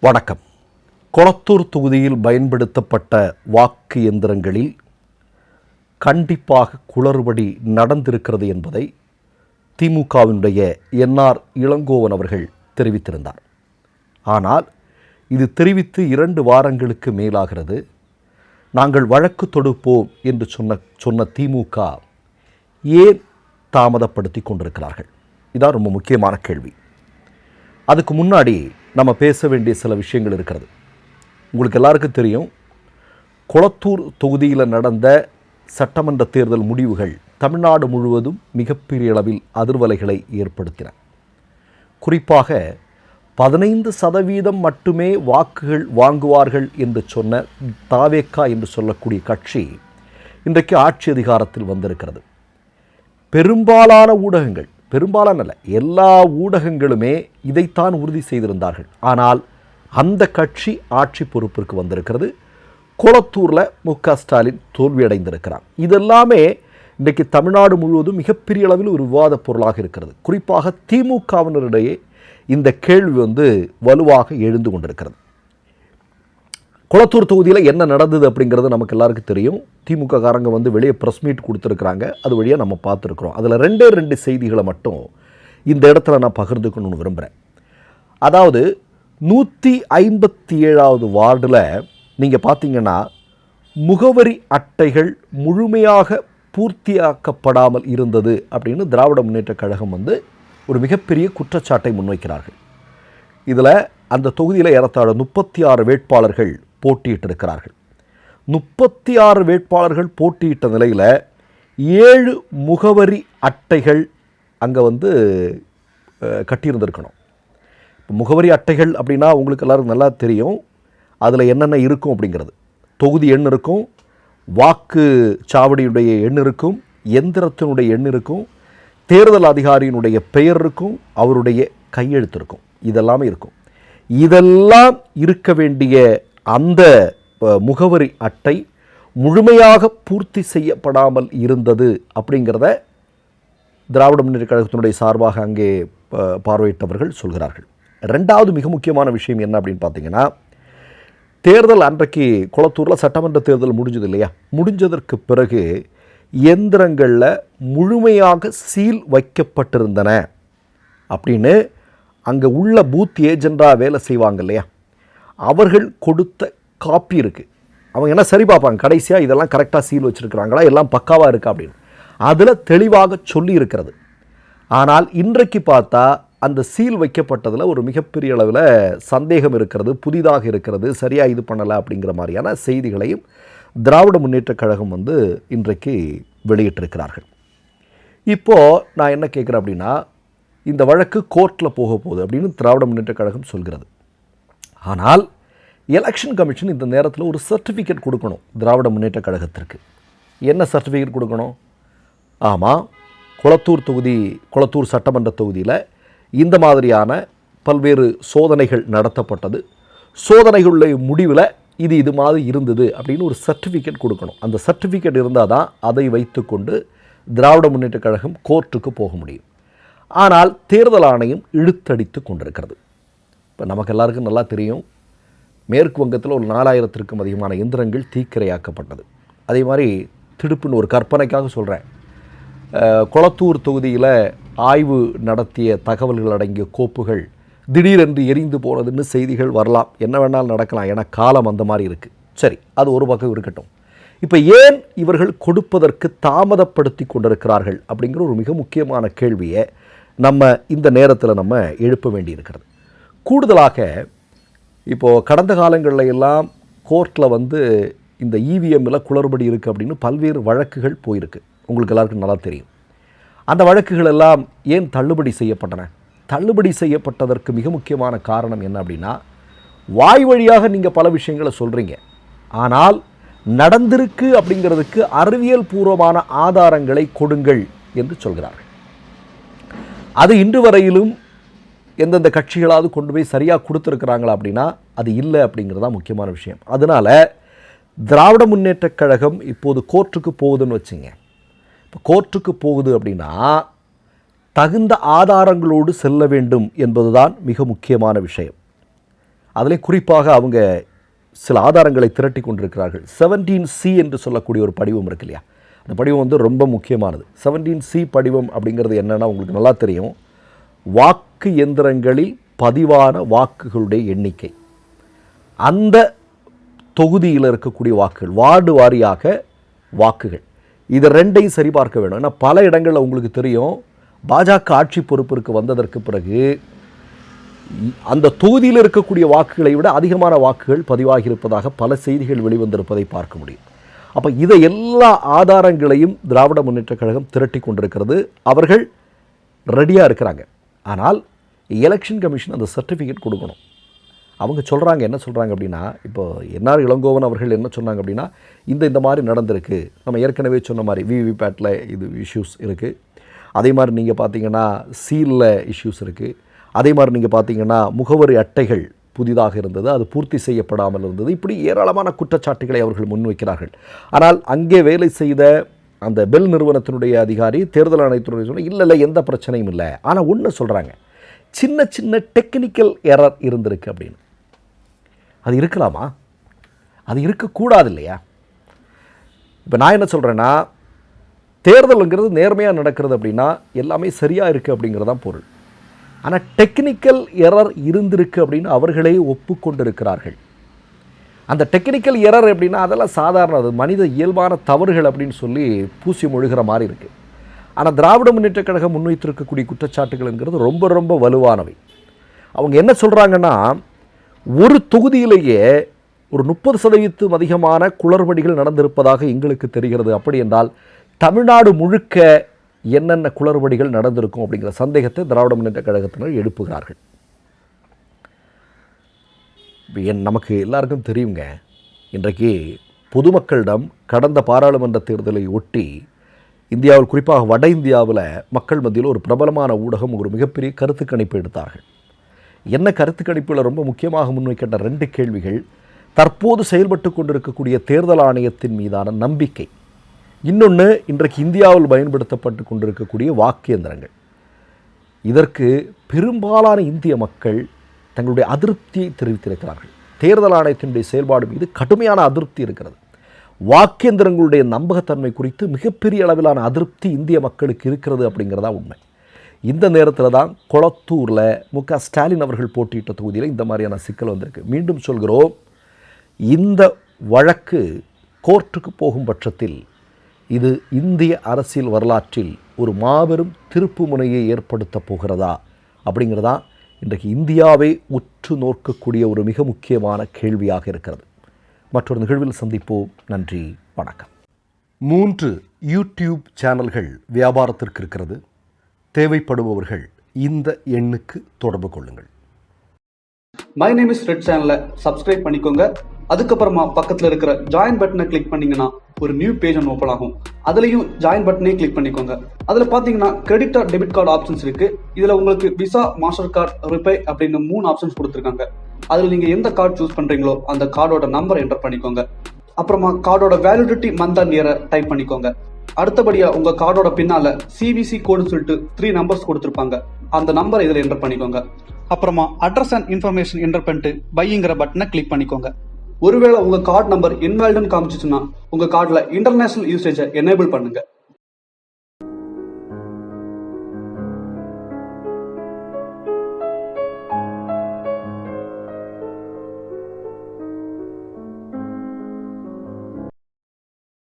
வணக்கம். கொளத்தூர் தொகுதியில் பயன்படுத்தப்பட்ட வாக்கு எந்திரங்களில் கண்டிப்பாக குளறுபடி நடந்திருக்கிறது என்பதை திமுகவினுடைய என்ஆர் இளங்கோவன் அவர்கள் தெரிவித்திருந்தார். ஆனால் இது தெரிவித்து 2 வாரங்களுக்கு மேலாகிறது. நாங்கள் வழக்கு தொடுப்போம் என்று சொன்ன திமுக ஏன் தாமதப்படுத்தி கொண்டிருக்கிறார்கள்? இதான் ரொம்ப முக்கியமான கேள்வி. அதுக்கு முன்னாடி நம்ம பேச வேண்டிய சில விஷயங்கள் இருக்கிறது. உங்களுக்கு எல்லாருக்கும் தெரியும், கொளத்தூர் தொகுதியில் நடந்த சட்டமன்ற தேர்தல் முடிவுகள் தமிழ்நாடு முழுவதும் மிகப்பெரிய அளவில் அதிர்வலைகளை ஏற்படுத்தின. குறிப்பாக 15% மட்டுமே வாக்குகள் வாங்குவார்கள் என்று சொன்ன தாவேக்கா என்று சொல்லக்கூடிய கட்சி இன்றைக்கு ஆட்சி அதிகாரத்தில் வந்திருக்கிறது. பெரும்பாலான ஊடகங்கள், பெரும்பாலான அல்ல, எல்லா ஊடகங்களுமே இதைத்தான் உறுதி செய்திருந்தார்கள். ஆனால் அந்த கட்சி ஆட்சி பொறுப்பிற்கு வந்திருக்கிறது. கொளத்தூரில் மு.க. ஸ்டாலின் தோல்வியடைந்திருக்கிறார். இதெல்லாமே இன்றைக்கு தமிழ்நாடு முழுவதும் மிகப்பெரிய அளவில் ஒரு விவாத பொருளாக இருக்கிறது. குறிப்பாக திமுகவினரிடையே இந்த கேள்வி வலுவாக எழுந்து கொண்டிருக்கிறது. கொளத்தூர் தொகுதியில் என்ன நடந்தது அப்படிங்கிறது நமக்கு எல்லாருக்கும் தெரியும். திமுக காரங்க வெளியே ப்ரெஸ் மீட் கொடுத்துருக்குறாங்க. அது வழியாக நம்ம பார்த்துருக்குறோம். அதில் 2 செய்திகளை மட்டும் இந்த இடத்துல நான் பகிர்ந்துக்கணும்னு விரும்புகிறேன். அதாவது 157வது வார்டில் நீங்கள் பார்த்தீங்கன்னா முகவரி அட்டைகள் முழுமையாக பூர்த்தியாக்கப்படாமல் இருந்தது அப்படின்னு திராவிட முன்னேற்ற கழகம் ஒரு மிகப்பெரிய குற்றச்சாட்டை முன்வைக்கிறார்கள். இதில் அந்த தொகுதியில் ஏறத்தாழ 36 வேட்பாளர்கள் போட்டியிட்டிருக்கிறார்கள். 36 வேட்பாளர்கள் போட்டியிட்ட நிலையில் 7 முகவரி அட்டைகள் அங்கே கட்டியிருந்திருக்கணும். இப்போ முகவரி அட்டைகள் அப்படின்னா உங்களுக்கு எல்லாரும் நல்லா தெரியும், அதில் என்னென்ன இருக்கும் அப்படிங்கிறது. தொகுதி எண் இருக்கும், வாக்கு சாவடியுடைய எண் இருக்கும், எந்திரத்தினுடைய எண் இருக்கும், தேர்தல் அதிகாரியினுடைய பெயர் இருக்கும், அவருடைய கையெழுத்து இருக்கும். இதெல்லாமே இருக்கும். இதெல்லாம் இருக்க வேண்டிய அந்த முகவரி அட்டை முழுமையாக பூர்த்தி செய்யப்படாமல் இருந்தது அப்படிங்கிறத திராவிட முன்னேற்ற கழகத்தினுடைய சார்பாக அங்கே பார்வையிட்டவர்கள் சொல்கிறார்கள். 2வது மிக முக்கியமான விஷயம் என்ன அப்படின்னு பார்த்தீங்கன்னா, தேர்தல் அன்றைக்கு கொளத்தூரில் சட்டமன்ற தேர்தல் முடிஞ்சது இல்லையா? முடிஞ்சதற்கு பிறகு எந்திரங்களில் முழுமையாக சீல் வைக்கப்பட்டிருந்தன அப்படின்னு அங்கே உள்ள பூத் ஏஜெண்டாக வேலை செய்வாங்க இல்லையா, அவர்கள் கொடுத்த காப்பி இருக்குது. அவங்க என்ன சரி பார்ப்பாங்க கடைசியாக, இதெல்லாம் கரெக்டாக சீல் வச்சுருக்கிறாங்களா, எல்லாம் பக்காவாக இருக்கா அப்படின்னு. அதில் தெளிவாக சொல்லி இருக்கிறது. ஆனால் இன்றைக்கு பார்த்தா அந்த சீல் வைக்கப்பட்டதில் ஒரு மிகப்பெரிய அளவில் சந்தேகம் இருக்கிறது, புதிதாக இருக்கிறது, சரியாக இது பண்ணலை அப்படிங்கிற மாதிரியான செய்திகளையும் திராவிட முன்னேற்ற கழகம் இன்றைக்கு வெளியிட்டிருக்கிறார்கள். இப்போது நான் என்ன கேட்குறேன் அப்படின்னா, இந்த வழக்கு கோர்ட்டில் போக போகுது அப்படின்னு திராவிட முன்னேற்ற கழகம் சொல்கிறது. ஆனால் எலெக்ஷன் கமிஷன் இந்த நேரத்தில் ஒரு சர்டிஃபிகேட் கொடுக்கணும் திராவிட முன்னேற்ற கழகத்திற்கு. என்ன சர்டிஃபிகேட் கொடுக்கணும்? ஆமாம், கொளத்தூர் சட்டமன்ற தொகுதியில் இந்த மாதிரியான பல்வேறு சோதனைகள் நடத்தப்பட்டது, சோதனைகளுடைய முடிவில் இது மாதிரி இருந்தது அப்படின்னு ஒரு சர்டிஃபிகேட் கொடுக்கணும். அந்த சர்டிஃபிகேட் இருந்தால் தான் அதை வைத்துக்கொண்டு திராவிட முன்னேற்ற கழகம் கோர்ட்டுக்கு போக முடியும். ஆனால் தேர்தல் ஆணையம் இழுத்தடித்து கொண்டிருக்கிறது. இப்போ நமக்கு எல்லாருக்கும் நல்லா தெரியும், மேற்கு வங்கத்தில் ஒரு 4000க்கும் அதிகமான எந்திரங்கள் தீக்கிரையாக்கப்பட்டது. அதே மாதிரி திடுப்புன்னு ஒரு கற்பனைக்காக சொல்கிறேன், கொளத்தூர் தொகுதியில் ஆய்வு நடத்திய தகவல்கள் அடங்கிய கோப்புகள் திடீரென்று எரிந்து போனதுன்னு செய்திகள் வரலாம், என்ன வேணாலும் நடக்கலாம். ஏன்னா காலம் அந்த மாதிரி இருக்குது. சரி, அது ஒரு பக்கம் இருக்கட்டும். இப்போ ஏன் இவர்கள் கொடுப்பதற்கு தாமதப்படுத்தி கொண்டிருக்கிறார்கள் அப்படிங்கிற ஒரு மிக முக்கியமான கேள்வியை நம்ம இந்த நேரத்தில் நம்ம எழுப்ப வேண்டியிருக்கிறது. கூடுதலாக இப்போது கடந்த காலங்களில் எல்லாம் கோர்ட்டில் இந்த இவிஎம்மில் குளறுபடி இருக்குது அப்படின்னு பல்வேறு வழக்குகள் போயிருக்கு. உங்களுக்கு எல்லாருக்கும் நல்லா தெரியும். அந்த வழக்குகள் எல்லாம் ஏன் தள்ளுபடி செய்யப்பட்டன? தள்ளுபடி செய்யப்பட்டதற்கு மிக முக்கியமான காரணம் என்ன அப்படின்னா, வாய் வழியாக நீங்கள் பல விஷயங்களை சொல்கிறீங்க, ஆனால் நடந்திருக்கு அப்படிங்கிறதுக்கு அறிவியல் பூர்வமான ஆதாரங்களை கொடுங்கள் என்று சொல்கிறார்கள். அது இன்று வரையிலும் எந்தெந்த கட்சிகளாவது கொண்டு போய் சரியாக கொடுத்துருக்குறாங்களா அப்படின்னா அது இல்லை அப்படிங்கிறதா முக்கியமான விஷயம். அதனால் திராவிட முன்னேற்ற கழகம் இப்போது கோர்ட்டுக்கு போகுதுன்னு வச்சுங்க. இப்போ கோர்ட்டுக்கு போகுது அப்படின்னா தகுந்த ஆதாரங்களோடு செல்ல வேண்டும் என்பதுதான் மிக முக்கியமான விஷயம். அதிலே குறிப்பாக அவங்க சில ஆதாரங்களை திரட்டி கொண்டிருக்கிறார்கள். 17C என்று சொல்லக்கூடிய ஒரு படிவம் இருக்கு இல்லையா, அந்த படிவம் வந்து ரொம்ப முக்கியமானது. 17C படிவம் அப்படிங்கிறது என்னென்னா உங்களுக்கு நல்லா தெரியும். வாக்கு எந்திரங்களில் பதிவான வாக்குகளுடைய எண்ணிக்கை, அந்த தொகுதியில் இருக்கக்கூடிய வாக்குகள், வார்டு வாரியாக வாக்குகள், இது ரெண்டையும் சரிபார்க்க வேணும். ஏன்னா பல இடங்களில் உங்களுக்கு தெரியும், பாஜக ஆட்சி பொறுப்பிற்கு வந்ததற்கு பிறகு அந்த தொகுதியில் இருக்கக்கூடிய வாக்குகளை விட அதிகமான வாக்குகள் பதிவாகி இருப்பதாக பல செய்திகள் வெளிவந்திருப்பதை பார்க்க முடியும். அப்போ இதை எல்லா ஆதாரங்களையும் திராவிட முன்னேற்றக் கழகம் திரட்டி கொண்டிருக்கிறது. அவர்கள் ரெடியாக இருக்கிறாங்க. ஆனால் எலெக்ஷன் கமிஷன் அந்த சர்டிஃபிகேட் கொடுக்கணும். அவங்க சொல்கிறாங்க, என்ன சொல்கிறாங்க அப்படின்னா, இப்போ என்ஆர் இளங்கோவன் அவர்கள் என்ன சொன்னாங்க அப்படின்னா, இந்த மாதிரி நடந்திருக்கு, நம்ம ஏற்கனவே சொன்ன மாதிரி விவிபேட்டில் இது இஷ்யூஸ் இருக்குது, அதே மாதிரி நீங்கள் பார்த்தீங்கன்னா சீலில் இஷ்யூஸ் இருக்குது, அதே மாதிரி நீங்கள் பார்த்தீங்கன்னா முகவரி அட்டைகள் புதிதாக இருந்தது, அது பூர்த்தி செய்யப்படாமல் இருந்தது, இப்படி ஏராளமான குற்றச்சாட்டுகளை அவர்கள் முன்வைக்கிறார்கள். ஆனால் அங்கே வேலை செய்த அந்த பெல் நிறுவனத்தினுடைய அதிகாரி தேர்தல் ஆணையத்தினுடைய சொன்ன இல்லை எந்த பிரச்சனையும் இல்லை. ஆனால் ஒன்று சொல்கிறாங்க, சின்ன சின்ன டெக்னிக்கல் எரர் இருந்திருக்கு அப்படின்னு. அது இருக்கலாமா? அது இருக்கக்கூடாது இல்லையா? இப்போ நான் என்ன சொல்கிறேன்னா, தேர்தலுங்கிறது நேர்மையாக நடக்கிறது அப்படின்னா எல்லாமே சரியாக இருக்குது அப்படிங்கிறதான் பொருள். ஆனால் டெக்னிக்கல் எரர் இருந்திருக்கு அப்படின்னு அவர்களே ஒப்புக்கொண்டிருக்கிறார்கள். அந்த டெக்னிக்கல் எரர் எப்படின்னா அதெல்லாம் சாதாரண, அது மனித இயல்பான தவறுகள் அப்படின்னு சொல்லி பூசி மொழிகிற மாதிரி இருக்குது. ஆனால் திராவிட முன்னேற்றக் கழகம் முன்வைத்திருக்கக்கூடிய குற்றச்சாட்டுகள்ங்கிறது ரொம்ப ரொம்ப வலுவானவை. அவங்க என்ன சொல்கிறாங்கன்னா, ஒரு தொகுதியிலேயே ஒரு 30% அதிகமான குளறுபடிகள் நடந்திருப்பதாக எங்களுக்கு தெரிகிறது. அப்படி என்றால் தமிழ்நாடு முழுக்க என்னென்ன குளறுபடிகள் நடந்திருக்கும் அப்படிங்கிற சந்தேகத்தை திராவிட முன்னேற்றக் கழகத்தினர் எழுப்புகிறார்கள். நமக்கு எல்லாருக்கும் தெரியுங்க, இன்றைக்கு பொதுமக்களிடம் கடந்த பாராளுமன்ற தேர்தலை ஒட்டி இந்தியாவில், குறிப்பாக வட இந்தியாவில் மக்கள் மத்தியில் ஒரு பிரபலமான ஊடகம் ஒரு மிகப்பெரிய கருத்து கணிப்பு எடுத்தார்கள். என்ன கருத்து கணிப்பில் ரொம்ப முக்கியமாக முன்வைக்கின்ற 2 கேள்விகள்: தற்போது செயல்பட்டு கொண்டிருக்கக்கூடிய தேர்தல் ஆணையத்தின் மீதான நம்பிக்கை, இன்னொன்று இன்றைக்கு இந்தியாவில் பயன்படுத்தப்பட்டு கொண்டிருக்கக்கூடிய வாக்கு எந்திரங்கள். இதற்கு பெரும்பாலான இந்திய மக்கள் தங்களுடைய அதிருப்தியை தெரிவித்திருக்கிறார்கள். தேர்தல் ஆணையத்தினுடைய செயல்பாடு மீது கடுமையான அதிருப்தி இருக்கிறது. வாக்கேந்திரங்களுடைய நம்பகத்தன்மை குறித்து மிகப்பெரிய அளவிலான அதிருப்தி இந்திய மக்களுக்கு இருக்கிறது அப்படிங்கிறதா உண்மை. இந்த நேரத்தில் தான் கொளத்தூரில் மு.க. ஸ்டாலின் அவர்கள் போட்டியிட்ட தொகுதியில் இந்த மாதிரியான சிக்கல் வந்திருக்கு. மீண்டும் சொல்கிறோம், இந்த வழக்கு கோர்ட்டுக்கு போகும் பட்சத்தில் இது இந்திய அரசியல் வரலாற்றில் ஒரு மாபெரும் திருப்பு முனையை ஏற்படுத்த போகிறதா அப்படிங்கிறதா இன்றைக்கு இந்தியாவை உற்று நோக்கக்கூடிய ஒரு மிக முக்கியமான கேள்வியாக இருக்கிறது. மற்றொரு நிகழ்வில் சந்திப்போம். நன்றி, வணக்கம். 3 யூடியூப் சேனல்கள் வியாபாரத்திற்கு இருக்கிறது. தேவைப்படுபவர்கள் இந்த எண்ணுக்கு தொடர்பு கொள்ளுங்கள். மை நேம் இஸ் ரெட் சேனலை சப்ஸ்கிரைப் பண்ணிக்கோங்க. அதுக்கப்புறமா பக்கத்தில் இருக்கிற ஜாயின் பட்டனை கிளிக் பண்ணீங்கன்னா ஒரு நியூ பேஜ் ஒன்று ஓப்பன் ஆகும். அதுலேயும் ஜாயின் பட்டனே கிளிக் பண்ணிக்கோங்க. அதில் பார்த்தீங்கன்னா credit R debit card options இருக்கு. இதில் உங்களுக்கு விசா, மாஸ்டர் கார்டு, ரிப்பே அப்படின்னு 3 ஆப்ஷன்ஸ் கொடுத்துருக்காங்க. அதில் நீங்கள் எந்த கார்டு சூஸ் பண்ணுறீங்களோ அந்த கார்டோட நம்பர் என்டர் பண்ணிக்கோங்க. அப்புறமா கார்டோட வேலிடிட்டி மந்த் அண்ட் இயரை டைப் பண்ணிக்கோங்க. அடுத்தபடியா உங்க கார்டோட பின்னால சிவிசி கோடுன்னு சொல்லிட்டு 3 நம்பர்ஸ் கொடுத்துருப்பாங்க. அந்த நம்பரை இதில் என்டர் பண்ணிக்கோங்க. அப்புறமா அட்ரஸ் அண்ட் இன்ஃபர்மேஷன் என்டர் பண்ணிட்டு பைங்கிற பட்டனை கிளிக் பண்ணிக்கோங்க. ஒருவேளை உங்க கார்டு நம்பர் இன்வாலிட்னு காமிச்சிச்சுன்னா உங்க கார்டுல இன்டர்நேஷனல் யூசேஜை எனேபிள் பண்ணுங்க.